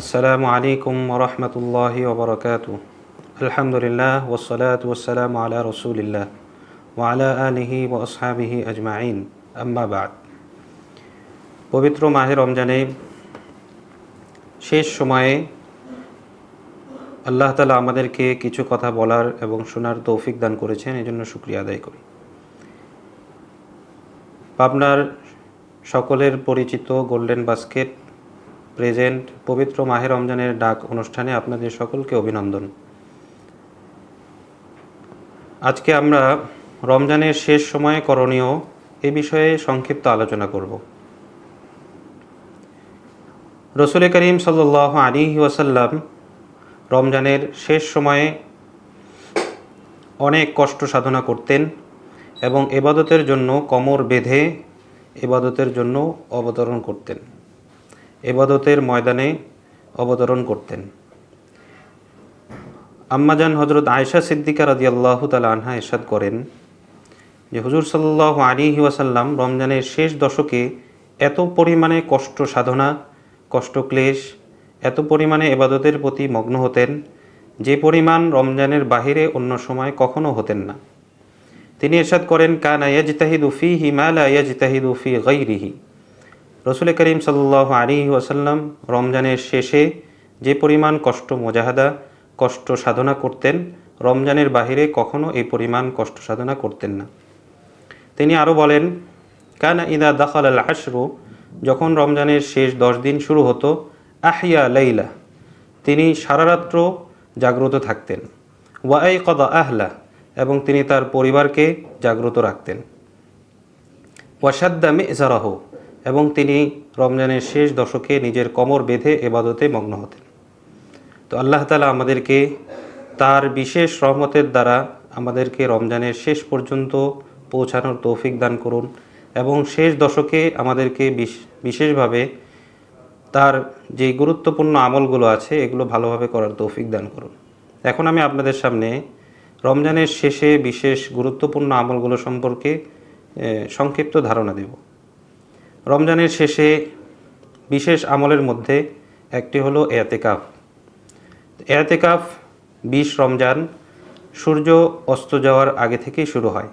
আসসালামু আলাইকুম ওয়া রাহমাতুল্লাহি ওয়া বারাকাতুহু। আলহামদুলিল্লাহ ওয়াসসালাতু ওয়াসসালামু আলা রাসূলিল্লাহ ওয়া আলা আলিহি ওয়া আসহাবিহি আজমাইন, আম্মা বা'দ। পবিত্র মাহে রমজানে শেষ সময়ে আল্লাহ তাআলা আমাদেরকে কিছু কথা বলার এবং শোনার তৌফিক দান করেছেন, এজন্য শুকরিয়া আদায় করি। পাবনার সকলের পরিচিত গোল্ডেন বাস্কেট প্রেজেন্ট পবিত্র মাহে রমজানের ডাক অনুষ্ঠানে আপনাদের সকলকে অভিনন্দন। আজকে আমরা রমজানের শেষ সময়ে করণীয় এ বিষয়ে সংক্ষিপ্ত আলোচনা করব। রাসূল করিম সাল্লাল্লাহু আলাইহি ওয়াসাল্লাম রমজানের শেষ সময়ে অনেক কষ্ট সাধনা করতেন এবং ইবাদতের জন্য কোমর বেঁধে ইবাদতের জন্য অবতরণ করতেন, ইবাদতের ময়দানে অবতরণ করতেন। আম্মাজান হযরত আয়েশা সিদ্দিকা রাদিয়াল্লাহু তাআলা আনহা ইরশাদ করেন যে হুজুর সাল্লাল্লাহু আলাইহি ওয়াসাল্লাম রমজানের শেষ দশকে এত পরিমাণে কষ্ট সাধনা, কষ্ট ক্লেশ, এত পরিমাণে ইবাদতের প্রতি মগ্ন হতেন যে পরিমাণ রমজানের বাহিরে অন্য সময় কখনো হতেন না। তিনি ইরশাদ করেন, কানা ইয়াজতাহিদু ফীহি মা লা ইয়াজতাহিদু ফী গায়রিহি। রাসূল করিম সাল্লাল্লাহু আলাইহি ওয়াসাল্লাম রমজানের শেষে যে পরিমাণ কষ্ট মুজাহাদা, কষ্ট সাধনা করতেন, রমজানের বাহিরে কখনো এই পরিমাণ কষ্ট সাধনা করতেন না। তিনি আরও বলেন, কানা ইদা দাখাল আল আশরু, যখন রমজানের শেষ 10 দিন শুরু হতো, আহিয়া লাইলা, তিনি সারা রাত্র জাগ্রত থাকতেন, ওয়া আইকাদা আহলা, এবং তিনি তার পরিবারকে জাগ্রত রাখতেন, ওয়াশাদ্দা মিজারাহু, এবং তিনি রমজানের শেষ দশকে নিজের কোমর বেঁধে ইবাদতে মগ্ন হতেন। তো আল্লাহ তাআলা আমাদেরকে তার বিশেষ রহমতের দ্বারা আমাদেরকে রমজানের শেষ পর্যন্ত পৌঁছানোর তৌফিক দান করুন এবং শেষ দশকে আমাদেরকে বিশেষভাবে তার যে গুরুত্বপূর্ণ আমলগুলো আছে এগুলো ভালোভাবে করার তৌফিক দান করুন। এখন আমি আপনাদের সামনে রমজানের শেষে বিশেষ গুরুত্বপূর্ণ আমলগুলো সম্পর্কে সংক্ষিপ্ত ধারণা দেব। রমজানের শেষে বিশেষ আমলের মধ্যে একটি হলো এতেকাফ। এতেকাফ 20 রমজান সূর্য অস্ত যাওয়ার আগে থেকেই শুরু হয়।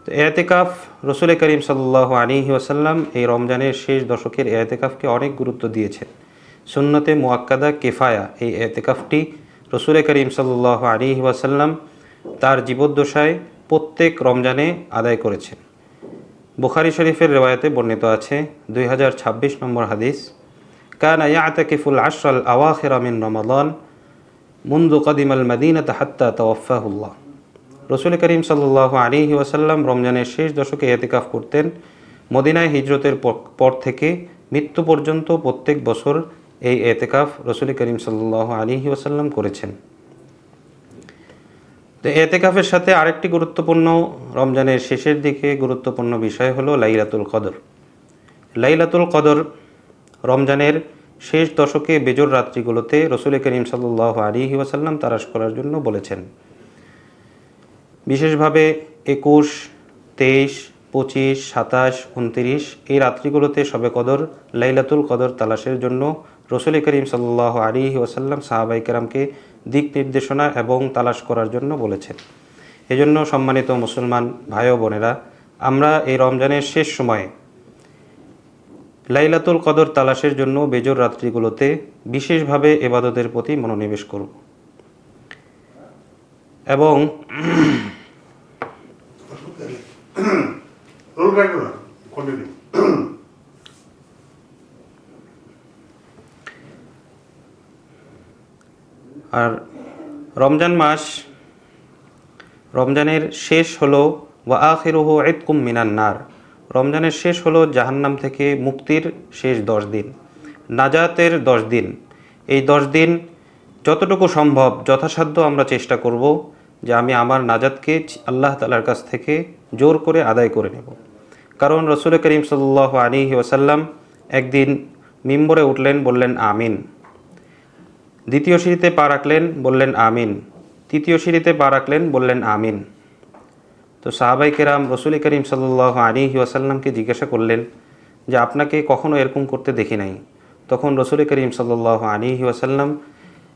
তো এতেকাফ রাসূল করিম সাল্লাল্লাহু আলাইহি ওয়াসাল্লাম এই রমজানের শেষ দশকের এতেকাফকে অনেক গুরুত্ব দিয়েছেন। সুন্নতে মুআক্কাদা কিফায়া এই এতেকাফটি রাসূল করিম সাল্লাল্লাহু আলাইহি ওয়াসাল্লাম তার জীবদ্দশায় প্রত্যেক রমজানে আদায় করেছেন। বুখারী শরীফের রিওয়ায়াতে বর্ণিত আছে 2026 নম্বর হাদিস, কানা ইয়াতাকিফুল আশরাল আওয়াখিরা মিন রমাদান মুনযু কাদিমাল মাদিনাতা হাত্তা তাওয়াফাহুল্লাহ। রাসূল করিম সাল্লাল্লাহু আলাইহি ওয়াসাল্লাম রমজানের শেষ দশকে ইতিকাফ করতেন। মদিনায় হিজরতের পর থেকে মৃত্যু পর্যন্ত প্রত্যেক বছর এই ইতিকাফ রাসূল করিম সাল্লাল্লাহু আলাইহি ওয়াসাল্লাম করেছেন। তো ইতিকাফের সাথে আরেকটি গুরুত্বপূর্ণ রমজানের শেষের দিকে গুরুত্বপূর্ণ বিষয় হলো লাইলাতুল কদর। লাইলাতুল কদর রমজানের শেষ দশকে বেজর রাত্রিগুলোতে রাসূল করিম সাল্লাল্লাহু আলাইহি ওয়াসাল্লাম তালাশ করার জন্য বলেছেন। বিশেষভাবে 21, 23, 25, 27, 29 এই রাত্রিগুলোতে শবে কদর, লাইলাতুল কদর তালাশের জন্য রাসূল করিম সাল্লাল্লাহু আলাইহি ওয়াসাল্লাম সাহাবায়ে কেরামকে দিক নির্দেশনা এবং তালাশ করার জন্য বলেছেন। এজন্য সম্মানিত মুসলমান ভাই ও বোনেরা, আমরা এই রমজানের শেষ সময়ে লাইলাতুল কদর তালাশের জন্য বেজর রাত্রিগুলোতে বিশেষভাবে ইবাদতের প্রতি মনোনিবেশ করব এবং আর রমজান মাস, রমজানের শেষ হলো ওয়া আখিরুহু ইতকুম মিনান নার, রমজানের শেষ হলো জাহান্নাম থেকে মুক্তির শেষ 10 দিন, নাজাতের 10 দিন। এই 10 দিন যতটুকু সম্ভব যথাসাধ্য আমরা চেষ্টা করব যে আমি আমার নাজাতকে আল্লাহ তাআলার কাছ থেকে জোর করে আদায় করে নেব। কারণ রাসূল করিম সাল্লাল্লাহু আলাইহি ওয়াসাল্লাম একদিন মিম্বরে উঠলেন, বললেন আমিন। দ্বিতীয় সিঁড়িতে পা রাখলেন, বললেন আমিন। তৃতীয় সিঁড়িতে পা রাখলেন, বললেন আমিন। তো সাহাবায়ে কেরাম রাসূল করিম সাল্লাল্লাহু আলাইহি ওয়াসাল্লামকে জিজ্ঞাসা করলেন যে আপনাকে কখনো এরকম করতে দেখি নাই। তো তখন রসুল করিম সাল্লাল্লাহু আলাইহি ওয়াসাল্লাম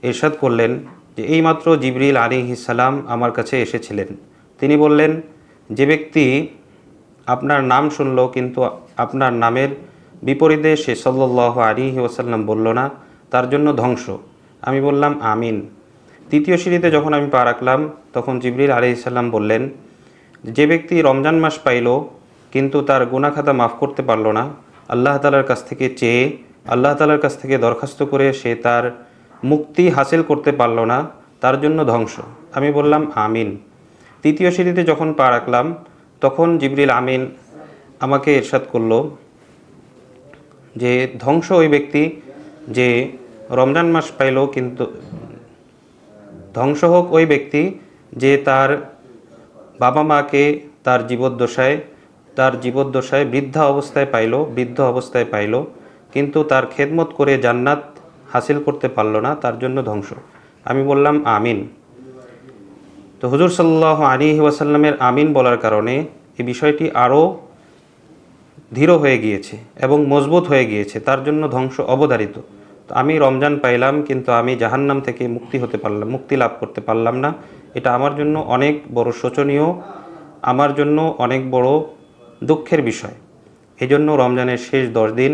ইরশাদ করলেন যে এইমাত্র জিবরিল আলাইহিস সালাম আমার কাছে এসেছিলেন। তিনি বললেন, যে ব্যক্তি আপনার নাম শুনল কিন্তু আপনার নামের বিপরীতে সে সাল্লাল্লাহু আলাইহি ওয়াসাল্লাম বলল না, তার জন্য ধ্বংস। আমি বললাম আমিন। তৃতীয় সিঁড়িতে যখন আমি পা রাখলাম তখন জিবরিল আলাইহিস সালাম বললেন, যে ব্যক্তি রমজান মাস পাইল কিন্তু তার গুনাহ খাতা মাফ করতে পারল না, আল্লাহ তাআলার কাছ থেকে চেয়ে আল্লাহ তাআলার কাছ থেকে দরখাস্ত করে সে তার মুক্তি হাসিল করতে পারল না, তার জন্য ধ্বংস। আমি বললাম আমিন। তৃতীয় সিঁড়িতে যখন পা রাখলাম তখন জিবরিল আমিন আমাকে ইরশাদ করল যে ধ্বংস ওই ব্যক্তি যে রমজান মাস পাইল কিন্তু ধ্বংস হোক ওই ব্যক্তি যে তার বাবা মাকে তার জীবদ্দশায় বৃদ্ধ অবস্থায় পাইল কিন্তু তার খেদমত করে জান্নাত হাসিল করতে পারল না, তার জন্য ধ্বংস। আমি বললাম আমিন। তো হুজুর সাল্লাল্লাহু আলাইহি ওয়াসাল্লামের আমিন বলার কারণে এই বিষয়টি আরও দৃঢ় হয়ে গিয়েছে এবং মজবুত হয়ে গিয়েছে, তার জন্য ধ্বংস অবধারিত। তো আমি রমজান পাইলাম কিন্তু আমি জাহান্নাম থেকে মুক্তি লাভ করতে পারলাম না। এটা আমার জন্য অনেক বড় শোচনীয়, আমার জন্য অনেক বড় দুঃখের বিষয়। এই জন্য রমজানের শেষ 10 দিন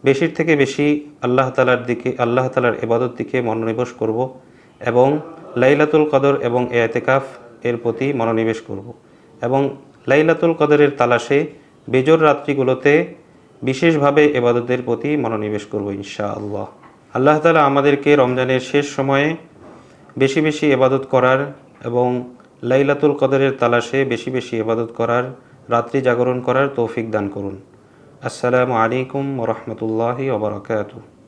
বেশির থেকে বেশি আল্লাহ তাআলার ইবাদত দিকে মনোনিবেশ করব এবং লাইলাতুল কদর এবং ইতিকাফ এর প্রতি মনোনিবেশ করব এবং লাইলাতুল কদরের তালাশে বেজোর রাত্রিগুলোতে বিশেষভাবে ইবাদতের প্রতি মনোনিবেশ করব ইনশাআল্লাহ। আল্লাহ তাআলা আমাদেরকে রমজানের শেষ সময়ে বেশি বেশি ইবাদত করার এবং লাইলাতুল কদরের তালাশে বেশি বেশি ইবাদত করার, রাত্রি জাগরণ করার তৌফিক দান করুন। আসসালামু আলাইকুম ওয়া রাহমাতুল্লাহি ওয়া বারাকাতুহু।